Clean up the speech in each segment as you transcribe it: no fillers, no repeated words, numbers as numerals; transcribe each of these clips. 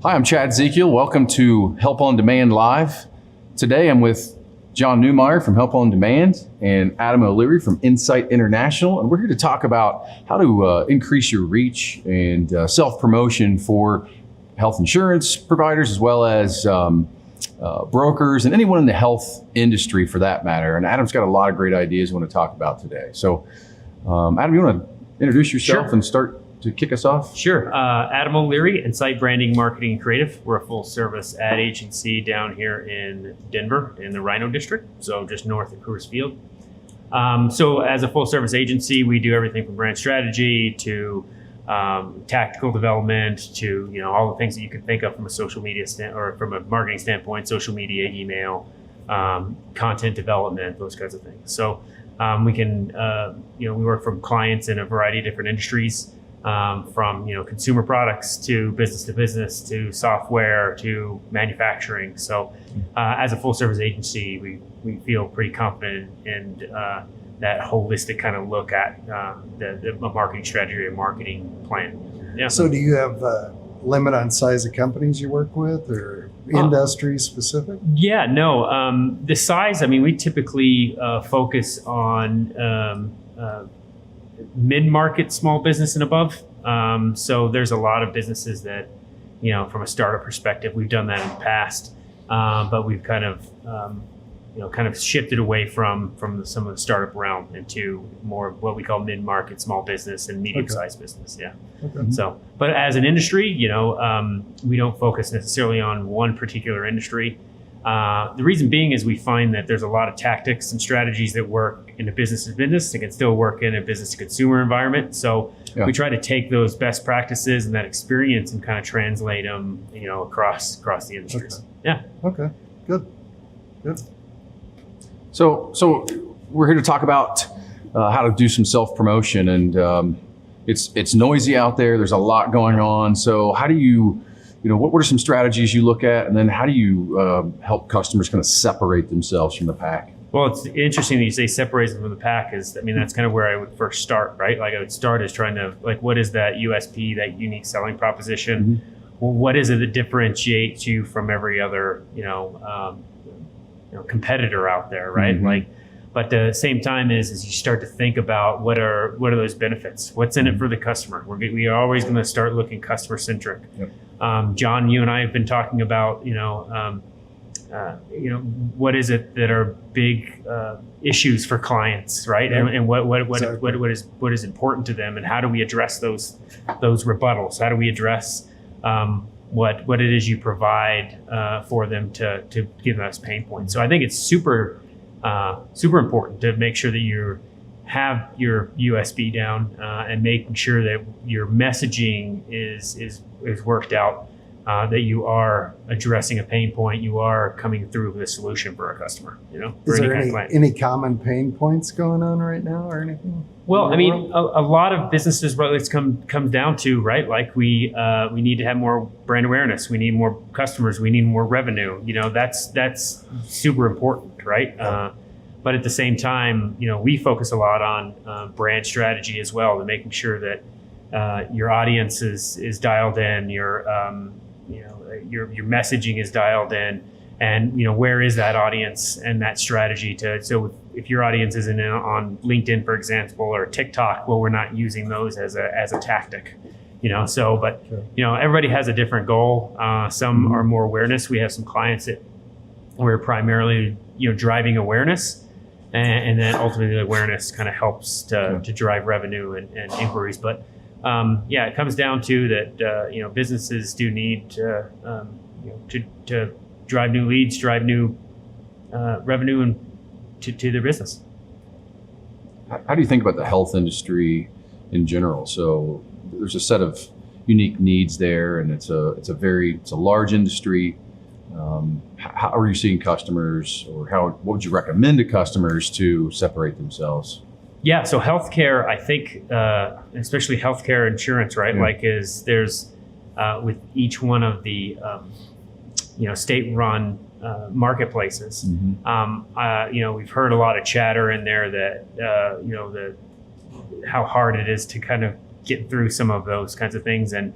Hi, I'm Chad Zekiel. Welcome to Help on Demand Live. Today I'm with John Newmeyer from Help on Demand and Adam O'Leary from Insight International. And we're here to talk about how to increase your reach and self-promotion for health insurance providers as well as brokers and anyone in the health industry for that matter. And Adam's got a lot of great ideas we want to talk about today. So Adam, you want to introduce yourself Sure. and start to kick us off? Sure. Adam O'Leary, Insight Branding, Marketing, and Creative. We're a full-service ad agency down here in Denver in the Rhino District, so just north of Coors Field. So as a full-service agency, we do everything from brand strategy to tactical development to all the things that you can think of from a social media or from a marketing standpoint, social media, email, content development, those kinds of things. So we can, we work from clients in a variety of different industries. From consumer products to business to software to manufacturing. So as a full service agency, we feel pretty confident in that holistic kind of look at the marketing strategy or marketing plan. Yeah. So do you have a limit on size of companies you work with or industry specific? Yeah, no. The size, we typically focus on mid-market small business and above. So there's a lot of businesses that, from a startup perspective, we've done that in the past, but we've kind of shifted away from some of the startup realm into more of what we call mid-market small business and medium-sized business. Yeah. Okay. So, but as an industry, we don't focus necessarily on one particular industry. The reason being is we find that there's a lot of tactics and strategies that work in a business to business that can still work in a business to consumer environment. So we try to take those best practices and that experience and kind of translate them, across the industries. Okay. Yeah. Okay. Good. So we're here to talk about how to do some self-promotion, and it's noisy out there. There's a lot going on. So how do you, what are some strategies you look at, and then how do you help customers kind of separate themselves from the pack? Well, it's interesting that you say separation from the pack that's kind of where I would first start, right? Like I would start as trying to, what is that USP, that unique selling proposition? Mm-hmm. Well, what is it that differentiates you from every other, competitor out there, right? Mm-hmm. But at the same time is you start to think about what are those benefits? What's in it for the customer? We are always going to start looking customer centric. Yep. John, you and I have been talking about, what is it that are big issues for clients, right? Yeah. And what is important to them, and how do we address those rebuttals? How do we address what it is you provide for them to give us pain points? So I think it's super important to make sure that you have your USB down and making sure that your messaging is worked out. That you are addressing a pain point, you are coming through with a solution for a customer. Is there any common pain points going on right now or anything? Well, a lot of businesses, what it comes down to, right? Like we need to have more brand awareness. We need more customers. We need more revenue. That's super important, right? Yeah. But at the same time, we focus a lot on brand strategy as well, to making sure that your audience is dialed in, your messaging is dialed in, and where is that audience and that strategy so if your audience isn't on LinkedIn, for example, or TikTok, well, we're not using those as a tactic, but sure. Everybody has a different goal. Some mm-hmm. are more awareness. We have some clients that we're primarily driving awareness, and then ultimately the awareness kind of helps to drive revenue and inquiries. But it comes down to that. Businesses do need to drive new leads, drive new revenue, and to their business. How do you think about the health industry in general? So there's a set of unique needs there, and it's a large industry. How are you seeing customers, or what would you recommend to customers to separate themselves? Yeah, so healthcare, I think, especially healthcare insurance, right? Yeah. There's with each one of the state-run marketplaces. Mm-hmm. We've heard a lot of chatter in there that how hard it is to kind of get through some of those kinds of things, and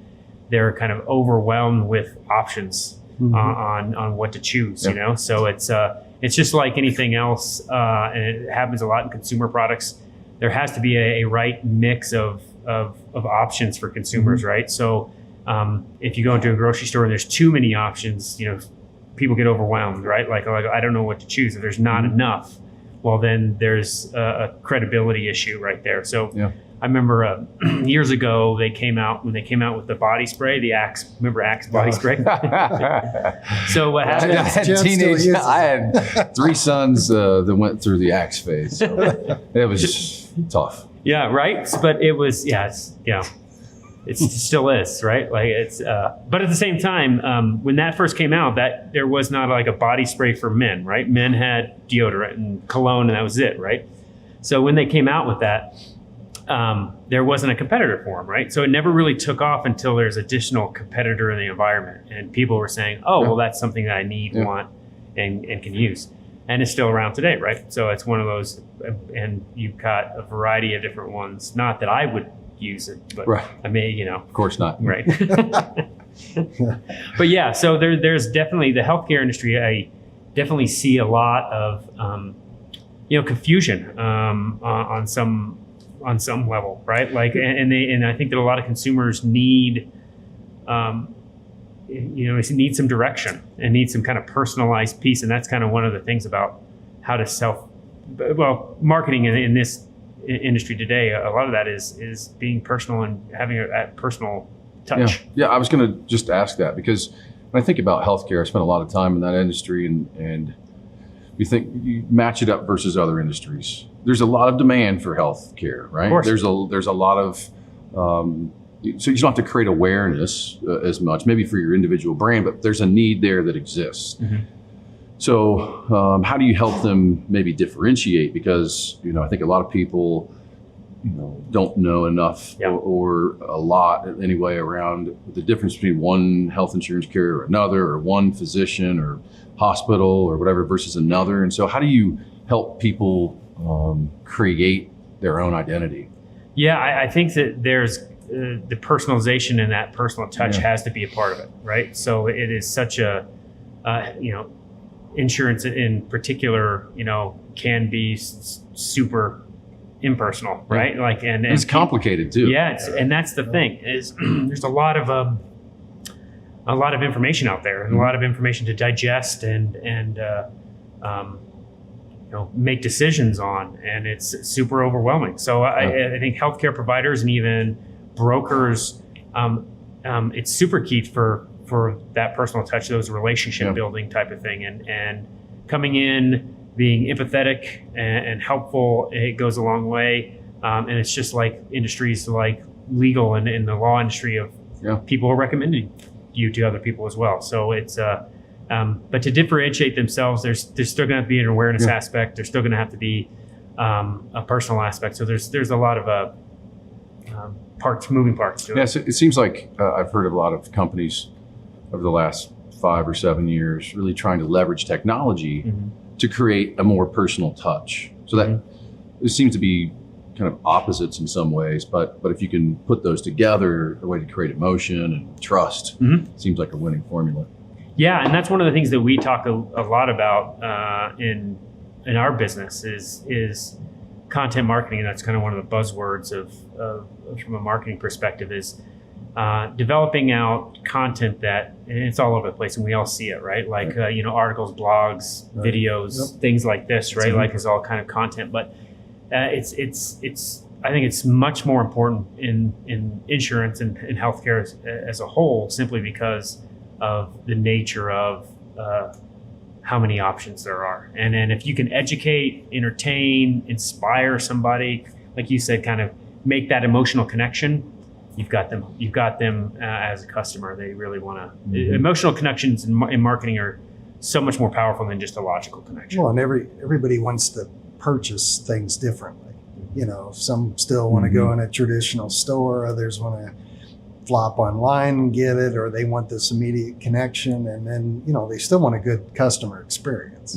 they're kind of overwhelmed with options on what to choose. Yeah. You know, so it's just like anything else, and it happens a lot in consumer products. There has to be a right mix of options for consumers, right? So if you go into a grocery store and there's too many options, you know, people get overwhelmed, right? Like I don't know what to choose. If there's not enough, well, then there's a credibility issue right there. So Yeah. I remember years ago when they came out with the body spray, the Axe. Remember Axe body spray? So what happened? I had Jen still teenage. uses I had 3 sons that went through the Axe phase. So it was tough. Yeah, right. But it was, it still is, right? Like it's, but at the same time, when that first came out, that there was not like a body spray for men, right? Men had deodorant and cologne, and that was it, right? So when they came out with that, there wasn't a competitor for them, right? So it never really took off until there's additional competitor in the environment, and people were saying, "Oh, well, that's something that I need, want, and can use." And it's still around today, right? So it's one of those, and you've got a variety of different ones. Not that I would use it, but Right. I may, you know, Of course not. right. But yeah, so there's definitely the healthcare industry. I definitely see a lot of, confusion on some level, right? Like, and I think that a lot of consumers need, need some direction and need some kind of personalized piece. And that's kind of one of the things about how to marketing in this industry today. A lot of that is being personal and having a personal touch. Yeah, I was going to just ask that because when I think about healthcare, I spent a lot of time in that industry, and you match it up versus other industries. There's a lot of demand for healthcare, right? Of course. There's a lot of so you don't have to create awareness as much, maybe for your individual brand, but there's a need there that exists. Mm-hmm. So how do you help them maybe differentiate? Because I think a lot of people don't know enough or a lot anyway around the difference between one health insurance carrier or another, or one physician or hospital or whatever versus another. And so how do you help people create their own identity? Yeah, I think that there's the personalization and that personal touch has to be a part of it, right? So it is such a, insurance in particular, can be super impersonal, right? Like, and it's complicated too. Yeah, and that's the thing is there's a lot of information out there and a lot of information to digest and make decisions on, and it's super overwhelming. So I think healthcare providers and even brokers, it's super key for that personal touch, those relationship building type of thing, and coming in, being empathetic and helpful. It goes a long way, and it's just like industries like legal and in the law industry of people are recommending you to other people as well. So it's but to differentiate themselves, there's still going to be an awareness aspect. There's still going to have to be a personal aspect. So there's a lot of moving parts to it. Yeah, so it seems like I've heard of a lot of companies over the last 5 or 7 years really trying to leverage technology to create a more personal touch. So that it seems to be kind of opposites in some ways, but if you can put those together, a way to create emotion and trust, seems like a winning formula. Yeah, and that's one of the things that we talk a lot about in our business is content marketing, and that's kind of one of the buzzwords of from a marketing perspective is developing out content that, and it's all over the place, and we all see it, right? Like articles, blogs, videos, things like this, right? Like is all kind of content, but it's I think it's much more important in insurance and in healthcare as a whole, simply because of the nature of how many options there are. And then if you can educate, entertain, inspire somebody, like you said, kind of make that emotional connection, you've got them as a customer. They really want to. Emotional connections in marketing are so much more powerful than just a logical connection. Well, and everybody wants to purchase things differently. Some still want to go in a traditional store, others want to flop online and get it, or they want this immediate connection, and then they still want a good customer experience.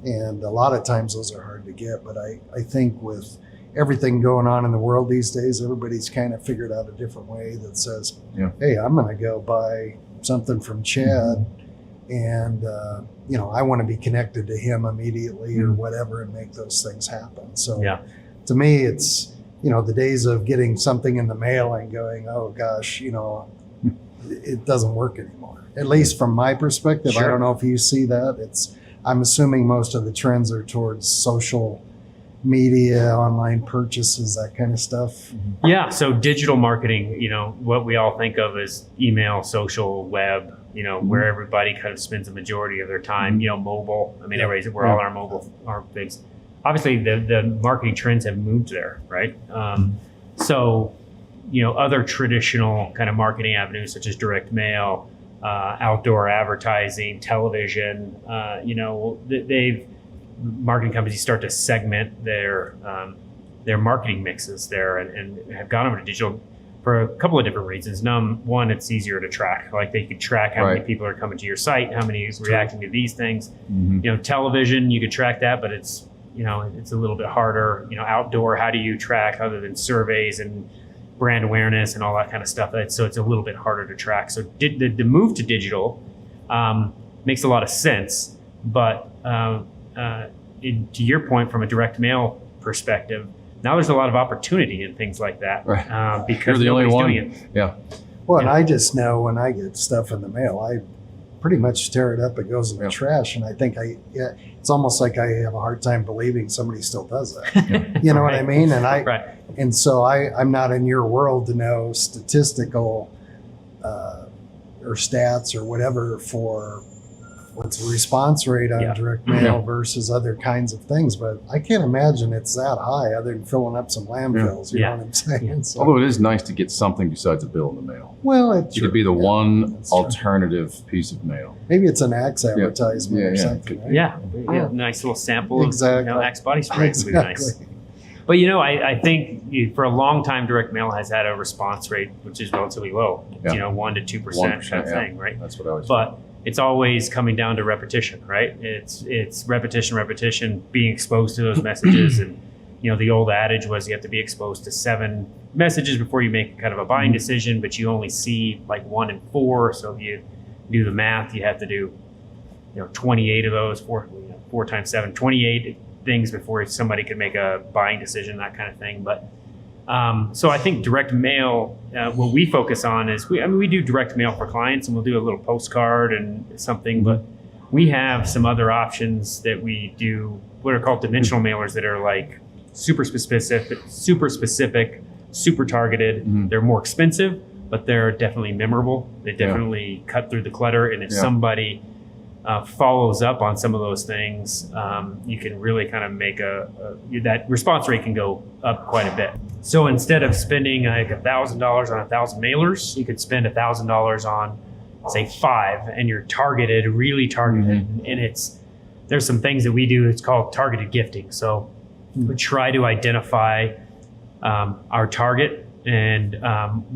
And a lot of times those are hard to get, but I think with everything going on in the world these days, everybody's kind of figured out a different way that says, Yeah. hey, I'm going to go buy something from Chad, and I want to be connected to him immediately or whatever, and make those things happen. So Yeah. to me, it's the days of getting something in the mail and going, oh gosh, it doesn't work anymore. At least from my perspective. I Sure. don't know if you see that. I'm assuming most of the trends are towards social media, online purchases, that kind of stuff. Yeah. So digital marketing, what we all think of as email, social, web, where everybody kind of spends the majority of their time, mobile. I mean, we're all our mobile, our things. Obviously the marketing trends have moved there, right? So, other traditional kind of marketing avenues such as direct mail, outdoor advertising, television, marketing companies start to segment their marketing mixes there and have gone over to digital for a couple of different reasons. One, it's easier to track. Like they could track how many people are coming to your site, how many is reacting to these things. Television, you could track that, but it's a little bit harder. Outdoor, how do you track other than surveys and brand awareness and all that kind of stuff? So it's a little bit harder to track. So the move to digital makes a lot of sense, but to your point, from a direct mail perspective, now there's a lot of opportunity in things like that, Right. because You're the only nobody's one. doing it. Yeah. Well, and I just know when I get stuff in the mail, I pretty much tear it up. It goes in the trash. And I think it's almost like I have a hard time believing somebody still does that. You know what I mean? And and so I'm not in your world to know statistical or stats or whatever for what's the response rate on direct mail versus other kinds of things. But I can't imagine it's that high other than filling up some landfills. You know what I'm saying? So, Although it is nice to get something besides a bill in the mail. well, It could be the one alternative piece of mail. maybe it's an Axe advertisement or Yeah. something. Right? Yeah, nice little sample Exactly. of Axe body spray would be nice. But I think for a long time, direct mail has had a response rate which is relatively low. 1 to 2% kind of thing, right? That's what I was. But it's always coming down to repetition, right? It's repetition, being exposed to those messages. And, the old adage was you have to be exposed to 7 messages before you make kind of a buying decision, but you only see like 1 in 4. So if you do the math, you have to do, 28 of those, 4 times 7, 28 things before somebody could make a buying decision, that kind of thing. But so I think direct mail, what we focus on is we do direct mail for clients, and we'll do a little postcard and something, but we have some other options that we do, what are called dimensional mailers, that are like super specific, super targeted. They're more expensive, but they're definitely memorable. They definitely cut through the clutter. And if somebody follows up on some of those things, you can really kind of make that response rate can go up quite a bit. So instead of spending like $1,000 on 1,000 mailers, you could spend $1,000 on, say, 5, and you're really targeted. And there's some things that we do. It's called targeted gifting. So we try to identify our target and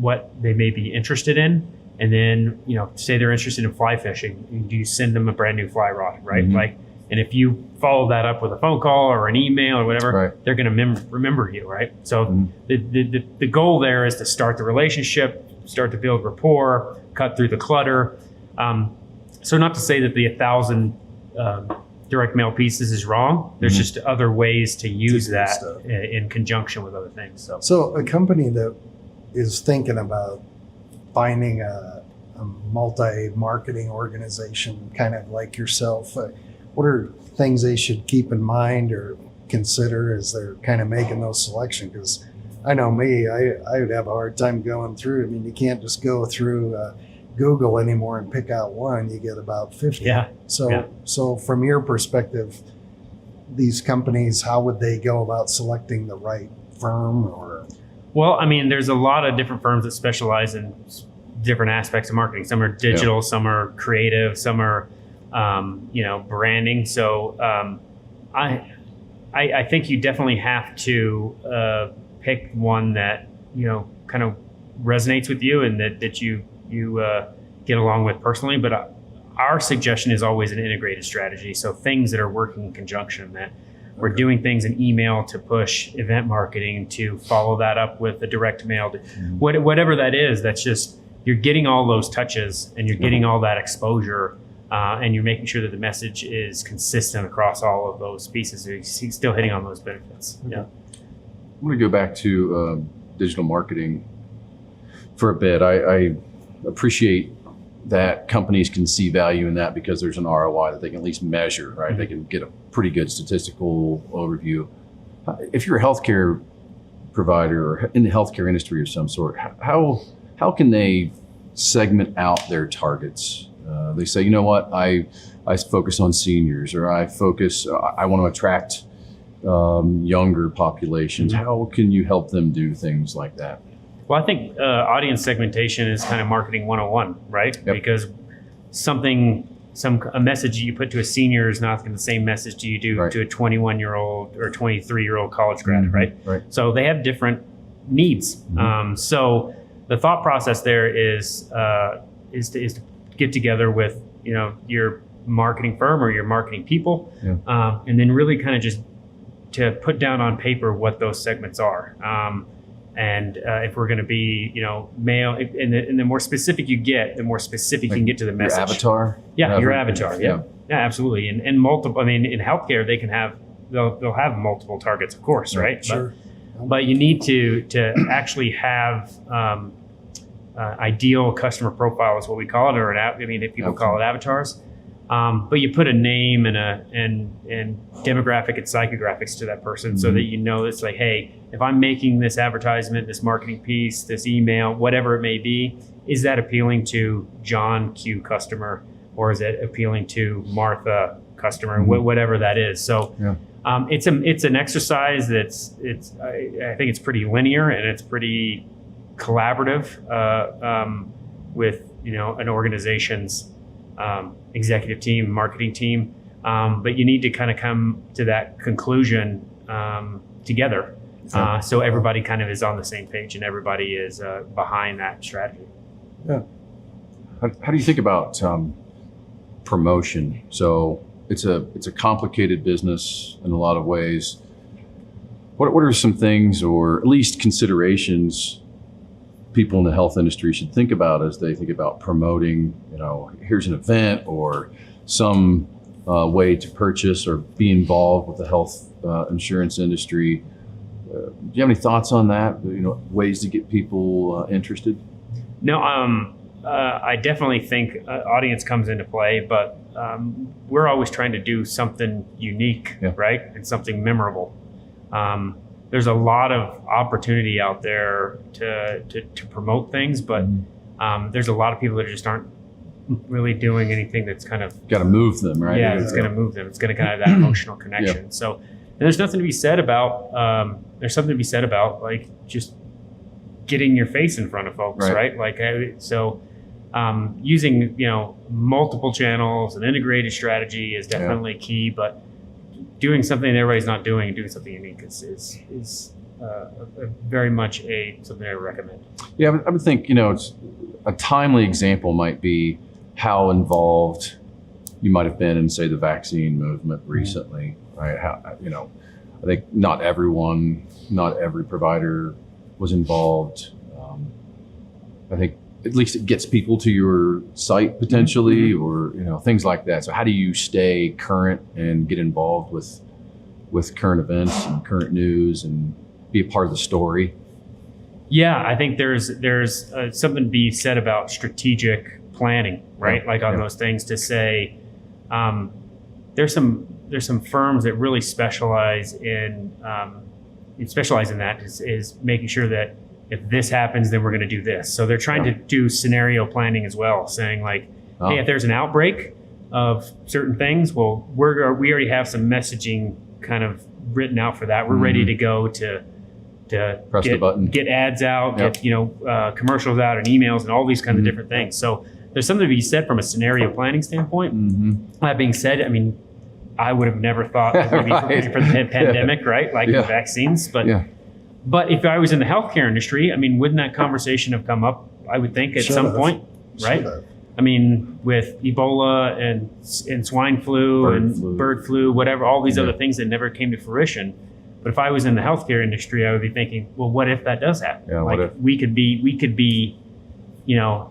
what they may be interested in. And then, say they're interested in fly fishing, do you send them a brand new fly rod, right? And if you follow that up with a phone call or an email or whatever, they're going to remember you, right? So the goal there is to start the relationship, start to build rapport, cut through the clutter. So not to say that the 1,000 direct mail pieces is wrong. There's just other ways to use that in conjunction with other things. So a company that is thinking about finding a multi-marketing organization kind of like yourself, what are things they should keep in mind or consider as they're kind of making those selections? Because I know me, I would have a hard time going through. I mean, you can't just go through Google anymore and pick out one. You get about 50. So from your perspective, these companies, how would they go about selecting the right firm? Or well, I mean, there's a lot of different firms that specialize in different aspects of marketing. Some are digital, some are creative, some are branding. So I think you definitely have to pick one that kind of resonates with you and that you get along with personally. But our suggestion is always an integrated strategy. So things that are working in conjunction. That We're doing things in email to push event marketing, to follow that up with a direct mail, whatever that is. That's just, you're getting all those touches and you're getting all that exposure, and you're making sure that the message is consistent across all of those pieces. So you're still hitting on those benefits. Okay. Yeah. I'm going to go back to digital marketing for a bit. I appreciate that companies can see value in that because there's an ROI that they can at least measure, right? Mm-hmm. They can get a pretty good statistical overview. If you're a healthcare provider or in the healthcare industry of some sort, how can they segment out their targets? They say, you know what, I focus on seniors, or I want to attract younger populations. Mm-hmm. How can you help them do things like that? Well, I think audience segmentation is kind of marketing 101, right? Yep. Because a message you put to a senior is not the same message you do Right. to a 21-year-old or 23-year-old college grad, Mm-hmm. right? Right. So they have different needs. Mm-hmm. So the thought process there is to get together with your marketing firm or your marketing people, and then really kind of just to put down on paper what those segments are. And if we're going to be, male, and the more specific you get, the more specific you can get to the message. Your avatar? Yeah, your avatar. Yeah, absolutely. And multiple. I mean, in healthcare, they'll have multiple targets, of course, right? Sure. But you need to actually have ideal customer profile is what we call it, or if people call it avatars. But you put a name and demographic and psychographics to that person, so that it's like, hey, if I'm making this advertisement, this marketing piece, this email, whatever it may be, is that appealing to John Q customer, or is it appealing to Martha customer, whatever that is? So it's an exercise I think it's pretty linear and it's pretty collaborative with an organization's executive team, marketing team, but you need to kind of come to that conclusion together, so everybody kind of is on the same page and everybody is behind that strategy. Yeah. How do you think about promotion? So it's a complicated business in a lot of ways. What are some things, or at least considerations, people in the health industry should think about as they think about promoting, here's an event or some way to purchase or be involved with the health insurance industry? Do you have any thoughts on that? Ways to get people interested? No, I definitely think audience comes into play, but we're always trying to do something unique, right? And something memorable. There's a lot of opportunity out there to promote things, but there's a lot of people that just aren't really doing anything that's kind of got to move them, right? Yeah, it's going to move them. It's going to kind of have that emotional connection. So, and there's nothing to be said about. There's something to be said about like just getting your face in front of folks, right? Like using multiple channels and integrated strategy is definitely key, but doing something that everybody's not doing and doing something unique is very much something I recommend. Yeah, I would think, it's a timely example might be how involved you might have been in, say, the vaccine movement recently, right? I think not every provider was involved. I think at least it gets people to your site potentially, or things like that. So how do you stay current and get involved with current events and current news and be a part of the story? Yeah, I think there's something to be said about strategic planning, right? Like on those things to say, there's some firms that really specialize in that is making sure that if this happens, then we're going to do this. So they're trying to do scenario planning as well, saying like, hey, if there's an outbreak of certain things, well, we already have some messaging kind of written out for that. We're ready to go to press the button, get ads out, get commercials out, and emails, and all these kinds of different things. So there's something to be said from a scenario planning standpoint. That being said, I mean, I would have never thought that maybe for the pandemic, right? Like the vaccines, but if I was in the healthcare industry, I mean, wouldn't that conversation have come up? I would think at some point, right? I mean, with Ebola and swine flu bird flu, whatever, all these other things that never came to fruition. But if I was in the healthcare industry, I would be thinking, well, what if that does happen? Yeah, like what if? we could be,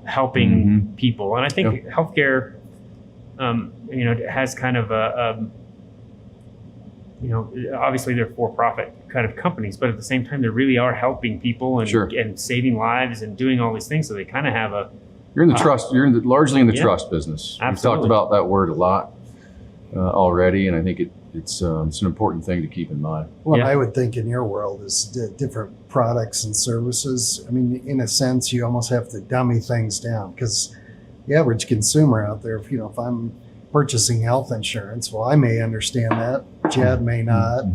helping people. And I think healthcare, has kind of obviously they're for-profit kind of companies, but at the same time, they really are helping people and saving lives and doing all these things. So they kind of have You're in the trust. You're largely in the trust business. Absolutely. We've talked about that word a lot already, and I think it's an important thing to keep in mind. What I would think in your world is different products and services. I mean, in a sense, you almost have to dummy things down because the average consumer out there, if I'm purchasing health insurance, well, I may understand that. Chad may not.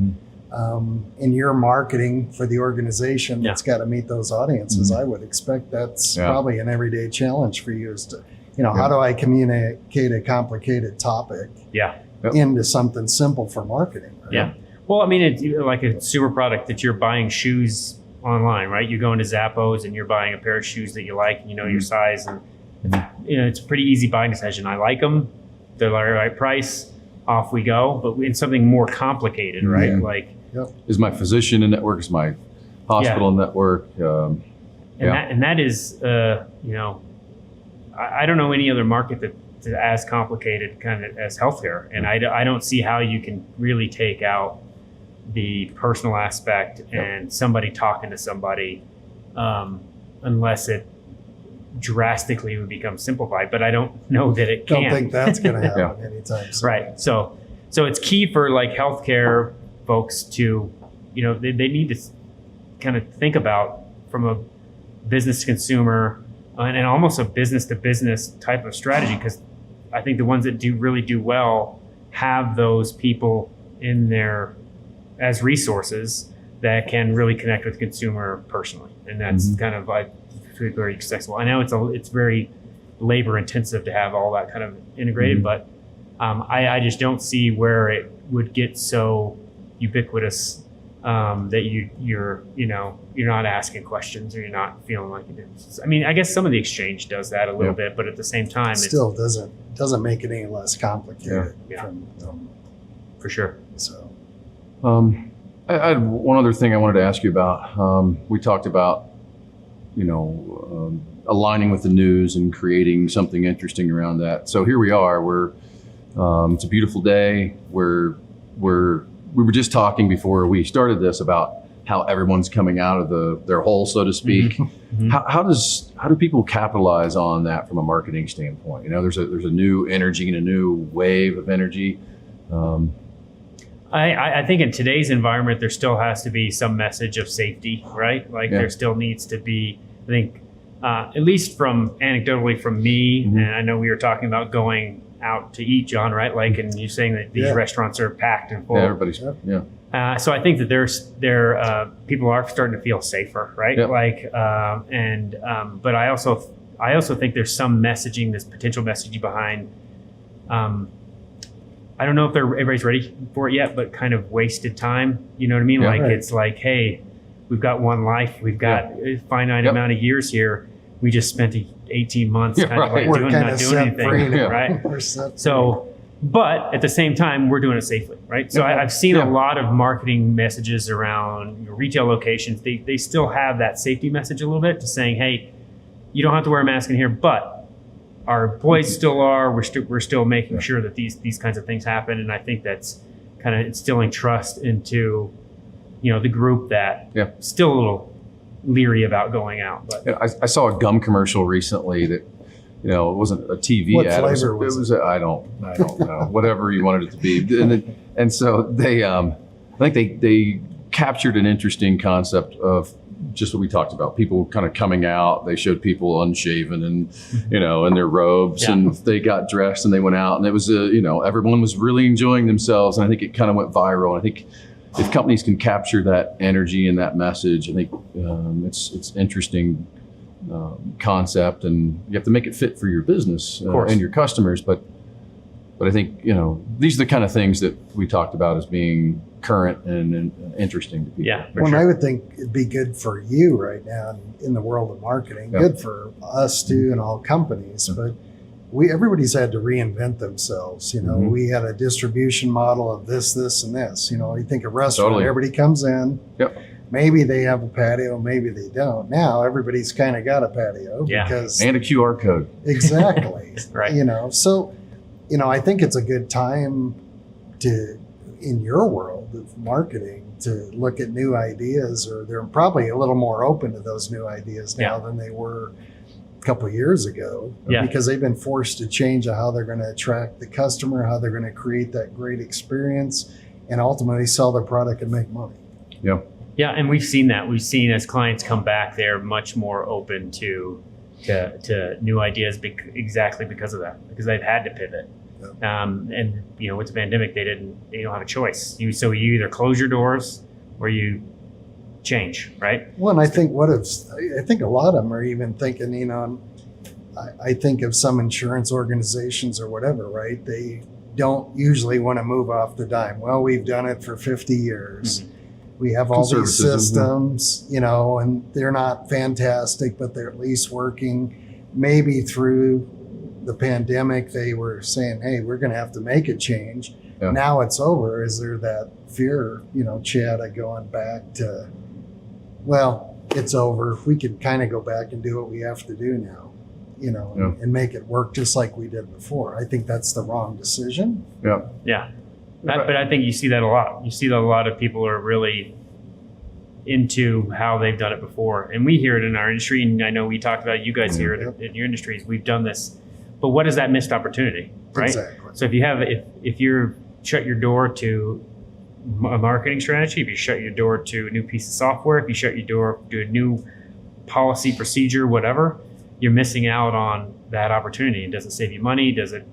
In your marketing for the organization that's got to meet those audiences, I would expect that's probably an everyday challenge for you is to, how do I communicate a complicated topic into something simple for marketing? Right? Yeah. Well, I mean, it's like a consumer product that you're buying shoes online, right? You go into Zappos and you're buying a pair of shoes that you like, and your size, and it's a pretty easy buying decision. I like them. They're the right price. Off we go. But in something more complicated, right? Like, is my physician in network? Is my hospital in network? That is, I don't know any other market that's as complicated kind of as healthcare, and I don't see how you can really take out the personal aspect and somebody talking to somebody, unless it drastically would become simplified. But I don't know that it can. Don't think that's going to happen anytime soon. Right. So it's key for like healthcare folks to, they need to kind of think about from a business to consumer and almost a business to business type of strategy, because I think the ones that really do well have those people in there as resources that can really connect with the consumer personally, and that's kind of like very accessible. I know it's very labor intensive to have all that kind of integrated, but I just don't see where it would get so ubiquitous that you're not asking questions or you're not feeling like you do. I mean, I guess some of the exchange does that a little bit, but at the same time, it still doesn't make it any less complicated. For sure. So, I had one other thing I wanted to ask you about. We talked about aligning with the news and creating something interesting around that. So here we are. It's a beautiful day. We were just talking before we started this about how everyone's coming out of their hole, so to speak. How do people capitalize on that from a marketing standpoint? There's a new energy and a new wave of energy. I think in today's environment, there still has to be some message of safety, right? Like there still needs to be, I think, at least anecdotally from me, and I know we were talking about going out to eat, John, right? Like, and you're saying that these restaurants are packed and full. Yeah, everybody's, so I think that people are starting to feel safer, right? Yep. Like, but I also think there's some messaging, this potential messaging behind, I don't know if everybody's ready for it yet, but kind of wasted time. You know what I mean? Yeah. It's like, hey, we've got one life. We've got a finite amount of years here. We just spent 18 months kind of like not doing anything, right? So, but at the same time, we're doing it safely, right? So I've seen a lot of marketing messages around retail locations. They still have that safety message a little bit, to saying, hey, you don't have to wear a mask in here, but our employees still are. We're still making sure that these kinds of things happen, and I think that's kind of instilling trust into the group that still a little leery about going out. But I saw a gum commercial recently that it wasn't a TV what ad. Flavor was it? I don't know, whatever you wanted it to be. And so they, I think they captured an interesting concept of just what we talked about, people kind of coming out. They showed people unshaven and, in their robes, and they got dressed and they went out, and it was, everyone was really enjoying themselves. And I think it kind of went viral. And I think if companies can capture that energy and that message, I think it's interesting concept, and you have to make it fit for your business and your customers. But I think, these are the kind of things that we talked about as being current and interesting to people. Yeah, well, I would think it'd be good for you right now in the world of marketing, good for us too and all companies. But everybody's had to reinvent themselves. You know, Mhm. we had a distribution model of this, and this. You know, you think of restaurant, Totally. everybody comes in. Yep. Maybe they have a patio, maybe they don't. Now everybody's kind of got a patio Yeah. because And a QR code. exactly. Right. You know, so I think it's a good time to, in your world of marketing, to look at new ideas, or they're probably a little more open to those new ideas now than they were a couple of years ago, Yeah. because they've been forced to change how they're going to attract the customer, how they're going to create that great experience, and ultimately sell their product and make money. Yeah. Yeah, and we've seen that. We've seen as clients come back, they're much more open to new ideas exactly because of that, because they've had to pivot. And with the pandemic, they don't have a choice. So you either close your doors or you change, right? Well, and I think I think a lot of them are even thinking, I think of some insurance organizations or whatever, right? They don't usually want to move off the dime. Well, we've done it for 50 years. Mhm. We have all these Conservatism, systems, and they're not fantastic, but they're at least working. Maybe through the pandemic, they were saying, hey, we're going to have to make a change. Yeah. Now it's over. Is there that fear, Chad, of going back to, well, it's over. We could kind of go back and do what we have to do now, Yeah. and make it work just like we did before. I think that's the wrong decision. Yeah. Yeah. But I think you see that a lot. You see that a lot of people are really into how they've done it before. And we hear it in our industry, and I know we talked about, you guys hear it in your industries. We've done this. But what is that missed opportunity, right? Exactly. So if you're shut your door to a marketing strategy, if you shut your door to a new piece of software, if you shut your door to a new policy, procedure, whatever, you're missing out on that opportunity. It doesn't save you money. Does it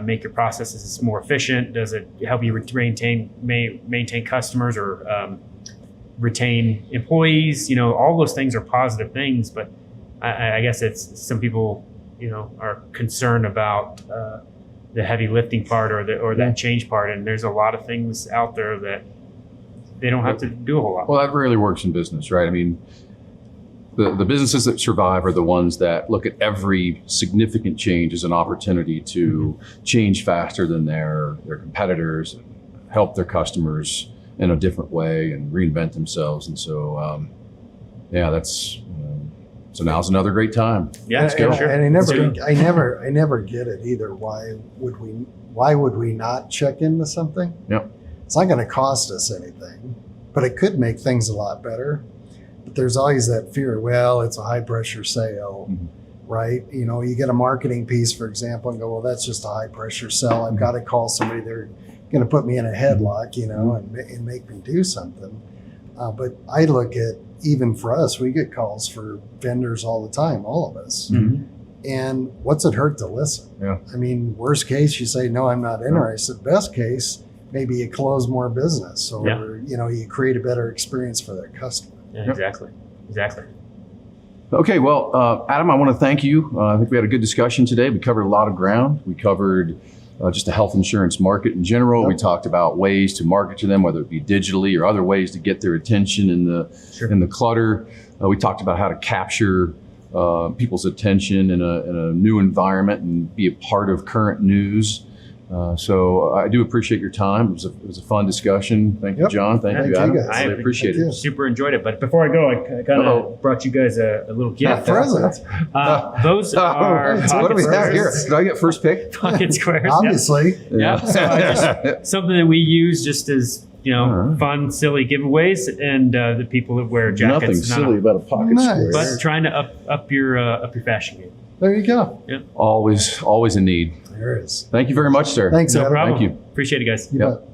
make your processes more efficient? Does it help you maintain customers or retain employees? All those things are positive things, but I guess it's some people are concerned about the heavy lifting part or that change part, and there's a lot of things out there that they don't have to do a whole lot. Well, that rarely works in business, right? I mean, the businesses that survive are the ones that look at every significant change as an opportunity to change faster than their competitors and help their customers in a different way and reinvent themselves. And so, that's so now's another great time. Yeah, and, sure. and I never get it either. Why would we not check into something? Yep. It's not going to cost us anything, but it could make things a lot better. But there's always that fear. Well, it's a high pressure sale, Mhm. right? You get a marketing piece, for example, and go, well, that's just a high pressure sell. I've got to call somebody. They're going to put me in a headlock, and make me do something. But I look at, even for us, we get calls for vendors all the time, all of us. Mhm. And what's it hurt to listen? Yeah. I mean, worst case, you say, no, I'm not interested. Best case, maybe you close more business, or, you create a better experience for their customer. Yeah, exactly. Okay, well, Adam, I want to thank you. I think we had a good discussion today. We covered a lot of ground. We covered just the health insurance market in general. Yep. We talked about ways to market to them, whether it be digitally or other ways to get their attention in the clutter. We talked about how to capture people's attention in a new environment and be a part of current news. So I do appreciate your time. It was a fun discussion. Thank you, Yep. John. Thank Thank you, you, Adam. guys. I appreciate Thank it. you. Super enjoyed it. But before I go, I kind Uh-oh. of brought you guys a little gift. Present. Those are What do we pocket have here? squares. Did I get first pick? Pocket squares. Yep. Obviously. Yeah. So something that we use just as Alright. fun, silly giveaways, and the people that wear jackets. Nothing silly about a pocket Nice. square. But trying to up your fashion game. There you go. Always in need. There it is. Thank you very much, sir. Thanks, No Adam. problem. Thank you. Appreciate it, guys. You Yep. bet.